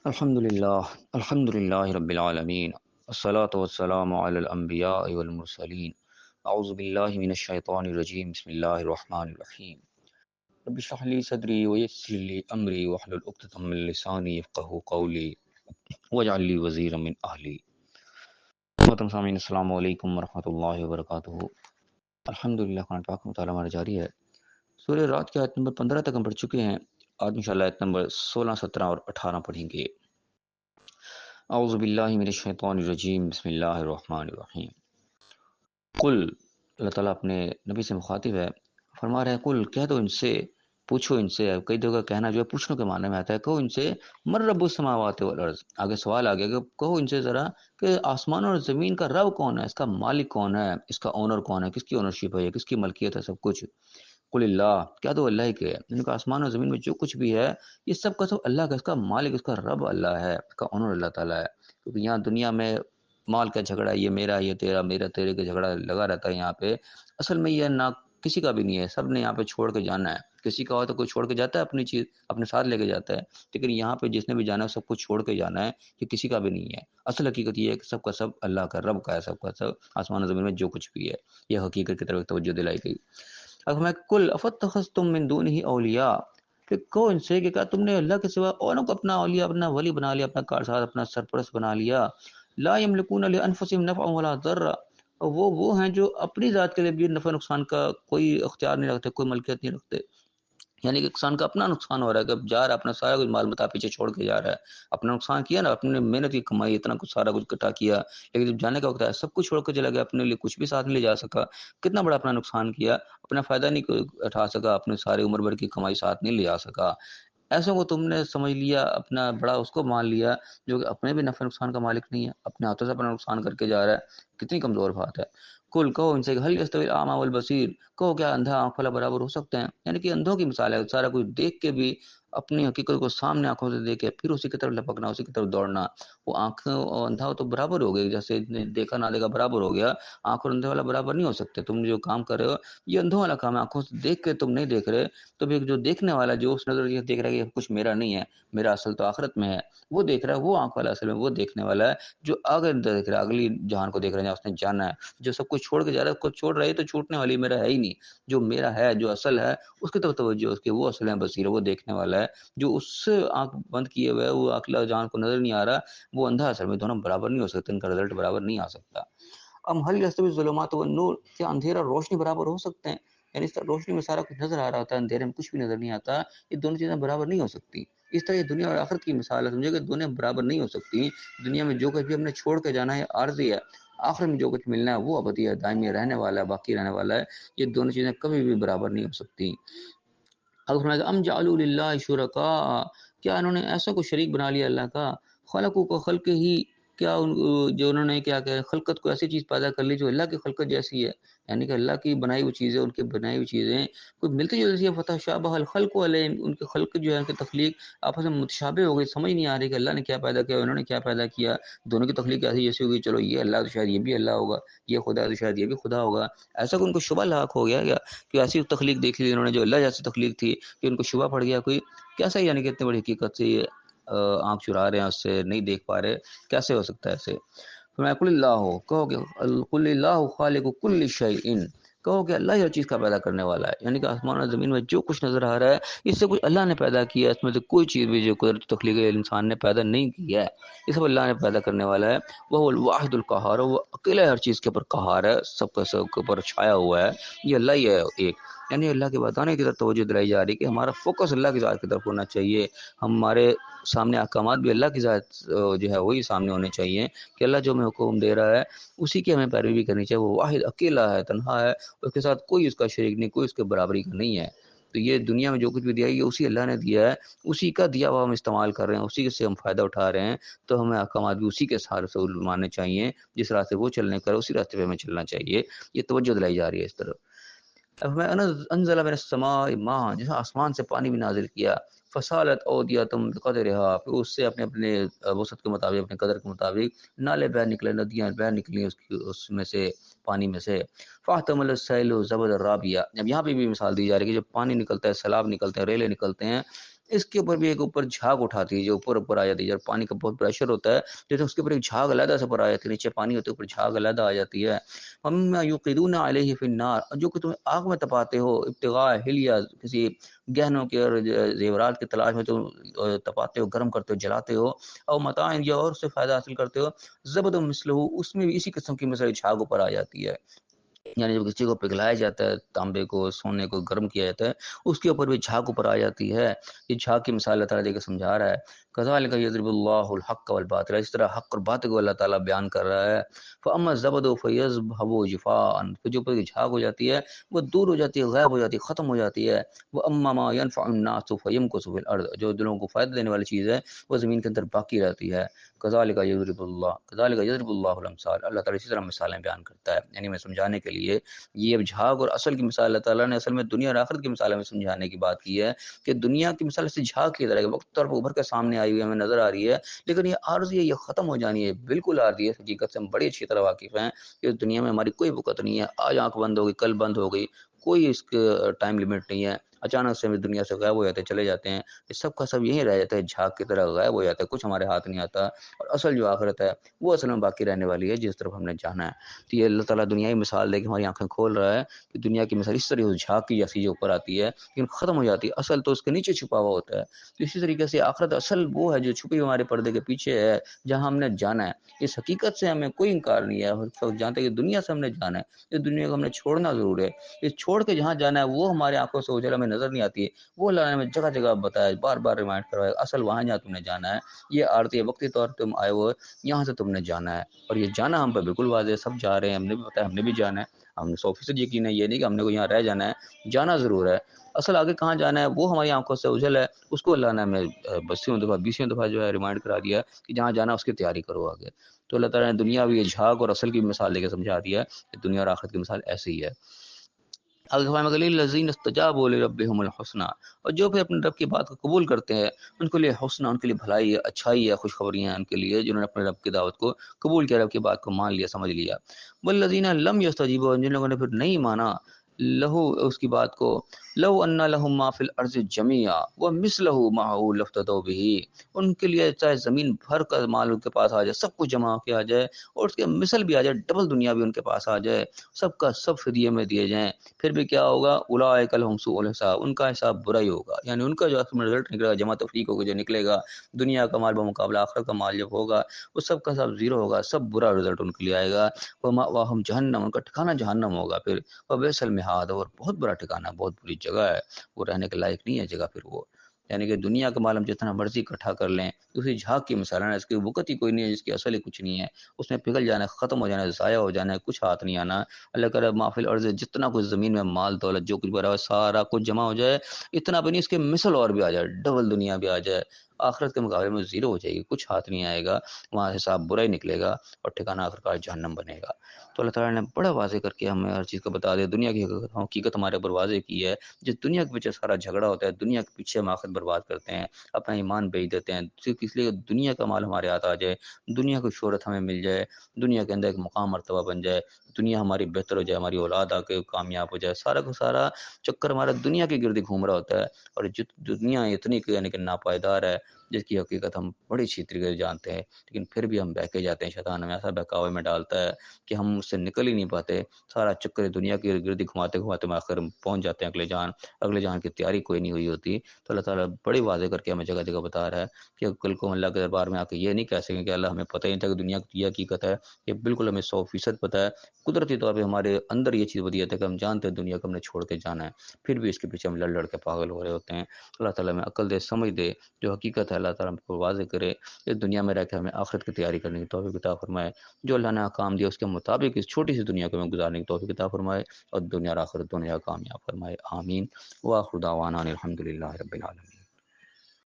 الحمد للہ رب العالمین والصلاة والسلام علی الانبیاء والمرسلین اعوذ باللہ من الشیطان الرجیم بسم اللہ الرحمن الرحیم رب اشرح لی صدری ویسر لی امری واحلل عقدۃ من لسانی یفقہوا قولی واجعل لی وزیرا من اہلی۔ محترم سامعین، السلام علیکم ورحمۃ اللہ وبرکاتہ۔ الحمدللہ، قرآن پاک میں مطالعہ ہمارا جاری ہے۔ سورہ رات کی آیت نمبر 15 تک ہم پڑھ چکے ہیں۔ آج انشاءاللہ آیت نمبر 16، 17 اور 18 پڑھیں گے۔ اعوذ باللہ من الشیطان الرجیم بسم اللہ الرحمن الرحیم۔ قل، اللہ تعالیٰ اپنے نبی سے مخاطب ہے، فرما رہے ہیں قل، کہہ دو ان سے، پوچھو ان سے۔ کئی جگہ کہنا جو ہے پوچھنے کے معنی میں آتا ہے، کہو ان سے من رب السماوات والارض، آگے سوال آ گیا کہ کہو ان سے ذرا کہ آسمان اور زمین کا رب کون ہے، اس کا مالک کون ہے، اس کا اونر کون ہے، کس کی اونرشپ ہے، کس کی ملکیت ہے سب کچھ۔ قل اللہ، کہہ دو اللہ ہی کے، ان کا آسمان اور زمین میں جو کچھ بھی ہے یہ سب کا سب اللہ کا، اس کا مالک، اس کا رب اللہ ہے، اس کا اونر اللہ تعالیٰ ہے۔ کیونکہ یہاں دنیا میں مال کا جھگڑا، یہ میرا یہ تیرا، میرا تیرے کا جھگڑا لگا رہتا ہے یہاں پہ۔ اصل میں یہ نہ کسی کا بھی نہیں ہے، سب نے یہاں پہ چھوڑ کے جانا ہے۔ کسی کا ہو تو کوئی چھوڑ کے جاتا ہے اپنی چیز، اپنے ساتھ لے کے جاتا ہے، لیکن یہاں پہ جس نے بھی جانا ہے سب کچھ چھوڑ کے جانا ہے، یہ کسی کا بھی نہیں ہے۔ اصل حقیقت یہ ہے کہ سب کا سب اللہ کا، رب کا ہے، سب کا سب آسمان و زمین میں جو کچھ بھی ہے۔ یہ حقیقت کی طرف توجہ دلائی گئی۔ اب میں کل افتخذتم من دونہ اولیاء، کہ کہو ان سے کہ کیا تم نے اللہ کے سوا اوروں کو اپنا اولیاء، اپنا ولی بنا لیا، اپنا کارساز، اپنا سرپرست بنا لیا۔ لا یملکون لانفسہم نفعا ولا ضرا، وہ ہیں جو اپنی ذات کے لیے بھی نفع نقصان کا کوئی اختیار نہیں رکھتے، کوئی ملکیت نہیں رکھتے۔ یعنی کہ انسان کا اپنا نقصان ہو رہا ہے کہ اب جا رہا ہے، اپنا سارا کچھ مال متا پیچھے چھوڑ کے جا رہا ہے، اپنا نقصان کیا نا، اپنے محنت کی کمائی اتنا کچھ سارا کچھ اکٹھا کیا، لیکن جب جانے کا وقت آیا سب کچھ چھوڑ کے چلا گیا، اپنے لیے کچھ بھی ساتھ نہیں لے جا سکا۔ کتنا بڑا اپنا نقصان کیا، اپنا فائدہ نہیں اٹھا سکا، اپنے ساری عمر بھر کی کمائی ساتھ نہیں لے جا سکا۔ ایسوں کو تم نے سمجھ لیا، اپنا بڑا اس کو مان لیا جو کہ اپنے بھی نفع نقصان کا مالک نہیں ہے، اپنے ہاتھوں سے اپنا نقصان کر کے جا رہا ہے۔ کتنی کمزور بات ہے۔ کل، کہو ان سے کہ هل يستوي الاعمى والبصير، کہو کیا اندھا آنکھ والا برابر ہو سکتے ہیں؟ یعنی کہ اندھوں کی مثال ہے، سارا کچھ دیکھ کے بھی اپنی حقیقت کو سامنے آنکھوں سے دیکھے پھر اسی کی طرف لپکنا، اسی کی طرف دوڑنا۔ وہ آنکھ اور اندھا تو برابر ہو گئی، جیسے دیکھا نہ دیکھا برابر ہو گیا۔ آنکھ اور اندھے والا برابر نہیں ہو سکتے۔ تم جو کام کر رہے ہو یہ اندھوں والا کام ہے، آنکھوں سے دیکھ کے تم نہیں دیکھ رہے، تو پھر جو دیکھنے والا، جو اس نظر سے دیکھ رہا ہے کہ کچھ میرا نہیں ہے، میرا اصل تو آخرت میں ہے، وہ دیکھ رہا ہے، وہ آنکھ والا اصل میں وہ دیکھنے والا ہے جو آگے دیکھ رہا ہے، اگلی جہان کو دیکھ رہا ہے جہاں اس نے جانا ہے۔ جو سب کچھ چھوڑ کے جا رہا ہے اس کو چھوڑ رہا ہے تو چھوٹنے والی میرا ہے ہی نہیں۔ جو میرا ہے، جو اصل ہے اس کی طرف توجہ، اس کے وہ اصل ہے، بصیر ہے، وہ دیکھنے والا ہے۔ جو اس سے آنکھ بند کیے ہوئے ہے، وہ اگلا جہان کو نظر نہیں آ رہا، وہ اندھا اصل میں، دونوں برابر نہیں ہو سکتے، ان کا رزلٹ برابر نہیں آ سکتا۔ هل يستوي الظلمات والنور، کیا اندھیرا اور روشنی برابر ہو سکتے ہیں؟ یعنی اس طرح روشنی میں سارا کچھ نظر آ رہا ہوتا ہے، اندھیرے میں کچھ بھی نظر نہیں آتا۔ یہ دونوں چیزیں برابر نہیں ہو سکتی۔ اس طرح یہ دنیا اور آخرت کی مثال ہے، سمجھے کہ دنیا برابر نہیں ہو سکتی۔ دنیا میں جو کچھ بھی ہم نے چھوڑ کے جانا ہے عارضی ہے، آخرت میں جو کچھ ملنا ہے وہ ابدی ہے، دائمی رہنے والا ہے، باقی رہنے والا ہے۔ یہ دونوں چیزیں کبھی بھی برابر نہیں ہو سکتی۔ اب فرمایا ام جعلوا للہ شرکاء، کیا انہوں نے ایسا کو شریک بنا لیا اللہ کا، خلقوا کو خلق ہی، کیا جو انہوں نے کیا کہ خلقت کو ایسی چیز پیدا کر لی جو اللہ کی خلقت جیسی ہے، یعنی کہ اللہ کی بنائی ہوئی چیزیں، ان کی بنائی ہوئی چیزیں کوئی ملتی جلتی ہے، فتشابہ الخلق علیہم، ان کی خلق جو ہے، ان کی تخلیق آپس میں متشابہ ہو گئی، سمجھ نہیں آ رہی کہ اللہ نے کیا پیدا کیا، انہوں نے کیا پیدا کیا، دونوں کی تخلیق ایسی جیسی ہوگی، چلو یہ اللہ تو شاید یہ بھی اللہ ہوگا، یہ خدا تو شاید یہ بھی خدا ہوگا۔ ایسا کہ ان کو شبہ لاحق ہو گیا کیا کہ ایسی تخلیق دیکھ لی انہوں نے جو اللہ جیسی تخلیق تھی، کہ ان کو شبہ پڑ گیا کوئی، کیسا، یعنی کہ اتنی بڑی حقیقت سے یہ آنکھ چرا رہے ہیں، اس سے نہیں دیکھ پا رہے، کیسے ہو سکتا ہے ایسے؟ فرمایا قل اللہ، کہو کہ قل اللہ خالق کل شیء، کہو کہ اللہ ہر چیز کا پیدا کرنے والا ہے، یعنی کہ آسمان اور زمین میں جو کچھ نظر آ رہا ہے اس سے کچھ اللہ نے پیدا کیا ہے، اس میں سے کوئی چیز بھی جو قدرتی تخلیق ہے انسان نے پیدا نہیں کی ہے، یہ سب اللہ نے پیدا کرنے والا ہے۔ وہ الواحد القہار، وہ اکیلا ہر چیز کے اوپر قہار ہے، سب کا سب کے اوپر چھایا ہوا ہے، یہ اللہ ہی ہے ایک۔ یعنی اللہ کے بتانے کی طرف توجہ دلائی جا رہی ہے کہ ہمارا فوکس اللہ کی ذات کی طرف ہونا چاہیے، ہمارے سامنے احکامات بھی اللہ کی ذات جو ہے وہی سامنے ہونے چاہیے، کہ اللہ جو ہمیں حکم دے رہا ہے اسی کی ہمیں پیروی بھی کرنی چاہیے۔ وہ واحد اکیلا ہے، تنہا ہے، اس کے ساتھ کوئی اس کا شریک نہیں، کوئی اس کے برابری کا نہیں ہے۔ تو یہ دنیا میں جو کچھ بھی دیا ہے یہ اسی اللہ نے دیا ہے، اسی کا دیا ہوا ہم استعمال کر رہے ہیں، اسی سے ہم فائدہ اٹھا رہے ہیں، تو ہمیں احکامات بھی اسی کے سہارے سے ماننے چاہیے، جس راستے وہ چلنے کا اسی راستے پہ ہمیں چلنا چاہیے۔ یہ توجہ دلائی جا رہی ہے اس طرف۔ اب میں انزل من السماء ماء، جس آسمان سے پانی بھی نازل کیا، فسالت اودیۃ بقدرها، پھر اس سے اپنے اپنے وسعت کے مطابق، اپنے قدر کے مطابق نالے بہہ نکلے، ندیاں بہہ نکلی اس میں سے، پانی میں سے۔ فاحتمل السیل زبد الرابیہ، اب یہاں پہ بھی مثال دی جا رہی ہے کہ جب پانی نکلتا ہے، سیلاب نکلتے ہیں، ریلے نکلتے ہیں، اس کے اوپر بھی ایک اوپر جھاگ اٹھاتی ہے جو اوپر اوپر آ جاتی ہے، جب پانی کا بہت پریشر ہوتا ہے تو اس کے اوپر ایک جھاگ علیحدہ سے اوپر آ جاتی ہے، نیچے پانی ہوتا ہے اوپر جھاگ علیحدہ آ جاتی ہے۔ ہم یوقدون علیہ فی النار، جو کہ تم آگ میں تپاتے ہو، ابتغاء حلیہ، کسی گہنوں کے اور زیورات کی تلاش میں تم تپاتے ہو، گرم کرتے ہو، جلاتے ہو، اور متاع یا اور سے فائدہ حاصل کرتے ہو، زبد مثلہ، اس میں بھی اسی قسم کی مثل جھاگ اوپر آ جاتی ہے۔ یعنی جب کسی کو پگھلایا جاتا ہے، تانبے کو، سونے کو گرم کیا جاتا ہے، اس کے اوپر بھی جھاگ اوپر آ جاتی ہے۔ یہ جھاگ کی مثال اللہ تعالیٰ دے کے سمجھا رہا ہے۔ کذالک یضرب اللہ الحق والباطل، اس طرح حق اور باطل کو اللہ تعالیٰ بیان کر رہا ہے۔ فاما الزبد فیذهب جفاء، پھر جو اوپر کی جھاگ ہو جاتی ہے وہ دور ہو جاتی ہے، غائب ہو جاتی ہے، ختم ہو جاتی ہے۔ واما ما ينفع الناس فیمکث فی الارض، جو دلوں کو فائدہ دینے والی چیز ہے وہ زمین کے اندر باقی رہتی ہے۔ کذالک یضرب اللہ الامثال، اللہ تعالیٰ اسی طرح مثالیں بیان کرتا ہے، یعنی میں سمجھانے کے لیے یہ اب جھاگ اور اصل کی مثال اللہ تعالیٰ نے اصل میں دنیا اور آخرت کی مثال میں سمجھانے کی بات کی ہے کہ دنیا کی مثال سے جھاگ کی طرح وقت طور پر ابھر کے سامنے آئی ہوئی ہمیں نظر آ رہی ہے، لیکن یہ عارضی ہے، یہ ختم ہو جانی ہے، بالکل عارضی ہے۔ حقیقت سے ہم بڑی اچھی طرح واقف ہیں کہ اس دنیا میں ہماری کوئی وقت نہیں ہے، آج آنکھ بند ہوگی، کل بند ہو گئی، کوئی اس کے ٹائم لمٹ نہیں ہے، اچانک سے ہم اس دنیا سے غائب ہو جاتے ہیں، چلے جاتے ہیں، یہ سب کا سب یہیں رہ جاتا ہے، جھاگ کی طرح غائب ہو جاتا ہے، کچھ ہمارے ہاتھ نہیں آتا۔ اور اصل جو آخرت ہے وہ اصل میں باقی رہنے والی ہے، جس طرف ہم نے جانا ہے۔ تو یہ اللہ تعالیٰ دنیا کی مثال دے کے ہماری آنکھیں کھول رہا ہے کہ دنیا کی مثال اس طرح جھاگ کی جیسی جو اوپر آتی ہے لیکن ختم ہو جاتی ہے، اصل تو اس کے نیچے چھپا ہوا ہوتا ہے۔ تو اسی طریقے سے آخرت اصل وہ ہے جو چھپی ہمارے پردے کے پیچھے ہے، جہاں ہم نے جانا ہے۔ اس حقیقت سے ہمیں کوئی انکار نہیں ہے، ہم سب جانتے ہیں کہ دنیا سے ہم نے جانا ہے، اس دنیا کو ہم نے چھوڑنا ضرور ہے۔ اس چھوڑ کے جہاں جانا ہے وہ ہمارے آنکھوں سے اوجھل ہمیں نظر نہیں آتی ہے، وہ اللہ نے ہمیں جگہ جگہ بتایا، بار بار ریمائنڈ کروایا، اصل وہاں جہاں تم نے جانا ہے، یہ عارضی وقتی طور پہ تم آئے ہو، یہاں سے تم نے جانا ہے۔ اور یہ جانا ہم پہ بالکل واضح ہے، سب جا رہے ہیں، ہم نے بھی بتایا، ہم نے بھی جانا ہے، ہم نے 100% یقین ہے، یہ نہیں کہ ہم نے کو یہاں رہ جانا ہے، جانا ضرور ہے۔ اصل آگے کہاں جانا ہے وہ ہماری آنکھوں سے اوجھل ہے، اس کو اللہ نے ہمیں 80 دفعہ 20 دفعہ جو ہے ریمائنڈ کرا دیا کہ جہاں جانا اس کی تیاری کرو آگے۔ تو اللہ تعالیٰ نے دنیا بھی یہ جھاگ اور اصل کی مثال دے کے سمجھا دیا کہ دنیا اور آخرت کی مثال ایسی ہی ہے۔ الذین استجابوا لربہم الحسنی، اور جو بھی اپنے رب کی بات کو قبول کرتے ہیں ان کے لیے حسنہ، ان کے لیے بھلائی ہے، اچھائی ہے، خوشخبریاں ہیں ان کے لیے جنہوں نے اپنے رب کی دعوت کو قبول کیا، رب کی بات کو مان لیا، سمجھ لیا۔ والذین لم یستجیبوا، جن لوگوں نے پھر نہیں مانا، لہو اس کی بات کو، لو ان لہم ما فی الارض جمیعا ومثلہ معہ لافتدوا بہ، ان کے لیے چاہے زمین بھر کا مال ان کے پاس آ جائے، سب کچھ جمع کیا جائے اور اس کے مثل بھی آ جائے، ڈبل دنیا بھی ان کے پاس آ جائے، سب کا سب فدیے میں دیے جائیں، پھر بھی کیا ہوگا، اولئک لہم سوء الحساب، ان کا حساب برا ہی ہوگا، یعنی ان کا جو آخر میں رزلٹ نکلے گا، جمع تفریق ہوگا جو نکلے گا، دنیا کا مال بمقابلہ آخرت کا مال جب ہوگا وہ سب کا سب زیرو ہوگا، سب برا رزلٹ ان کے لیے آئے گا۔ ومأواہم جہنم، ان کا ٹھکانہ جہنم ہوگا پھر، وبئس المہاد، اور بہت بڑا ٹھکانہ، بہت بری جگہ ہے، وہ رہنے کے لائق نہیں ہے جگہ پھر وہ۔ یعنی کہ دنیا کا مال ہم جتنا مرضی اکٹھا کر لیں، اسی جھاگ کی مثال ہے، اس کی وقت ہی کوئی نہیں ہے، جس کی اصل ہی کچھ نہیں ہے، اس میں پگھل جانا ہے، ختم ہو جانا ہے، ضائع ہو جانا ہے، کچھ ہاتھ نہیں آنا۔ اللہ کرے ما فی الارض، جتنا کچھ زمین میں مال دولت جو کچھ بھرا ہوا ہے سارا کچھ جمع ہو جائے، اتنا بھی نہیں، اس کے مثل اور بھی آ جائے، ڈبل دنیا بھی آ جائے، آخرت کے مقابلے میں زیرو ہو جائے گی، کچھ ہاتھ نہیں آئے گا، وہاں حساب برا ہی نکلے گا اور ٹھکانہ آخرکار جہنم بنے گا۔ تو اللہ تعالیٰ نے بڑا واضح کر کے ہمیں ہر چیز کو بتا دیا، دنیا کی حقیقت ہمارے اوپر واضح کی ہے۔ جس دنیا کے پیچھے سارا جھگڑا ہوتا ہے، دنیا کے پیچھے ہم آخرت برباد کرتے ہیں، اپنا ایمان بیچ دیتے ہیں صرف اس لیے کہ دنیا کا مال ہمارے ہاتھ آ جائے، دنیا کی شہرت ہمیں مل جائے، دنیا کے اندر ایک مقام مرتبہ بن جائے، دنیا ہماری بہتر ہو جائے، ہماری اولاد آ کے کامیاب ہو جائے، سارا کا سارا چکر ہمارا دنیا کے گرد گھوم رہا ہوتا ہے۔ اور دنیا اتنی یعنی کہ ناپائیدار ہے جس کی حقیقت ہم بڑی اچھی طریقے سے جانتے ہیں، لیکن پھر بھی ہم بہکے جاتے ہیں، شیطان ہمیں ایسا بہکاوے میں ڈالتا ہے کہ ہم اس سے نکل ہی نہیں پاتے، سارا چکر دنیا کے گرد گھماتے گھماتے ہم آخر پہنچ جاتے ہیں اگلے جہان کی تیاری کوئی نہیں ہوئی ہوتی۔ تو اللہ تعالیٰ بڑی واضح کر کے ہمیں جگہ جگہ بتا رہا ہے کہ کل کو اللہ کے دربار میں آ کے یہ نہیں کہہ سکیں کہ اللہ ہمیں پتہ ہی نہیں تھا کہ دنیا کی یہ حقیقت ہے، یہ بالکل ہمیں 100% پتہ ہے، قدرتی طور پہ ہمارے اندر یہ چیز ودیعت ہے کہ ہم جانتے ہیں دنیا کو ہم نے چھوڑ کے جانا ہے، پھر بھی اس کے پیچھے ہم لڑ لڑ کے پاگل ہو رہے ہوتے ہیں۔ اللہ تعالیٰ ہمیں عقل دے، سمجھ دے، جو حقیقت ہے اللہ تعالیٰ ہم کو واضح کرے، اس دنیا میں رہ کے ہمیں آخرت کی تیاری کرنے کی توفیق عطا فرمائے، جو اللہ نے احکام دیا اس کے مطابق اس چھوٹی سی دنیا کو ہمیں گزارنے کی توفیق عطا فرمائے، اور دنیا اور آخرت دونوں جگہ کامیاب فرمائے، آمین۔ وآخر دعوانا ان الحمد للہ رب العالمین۔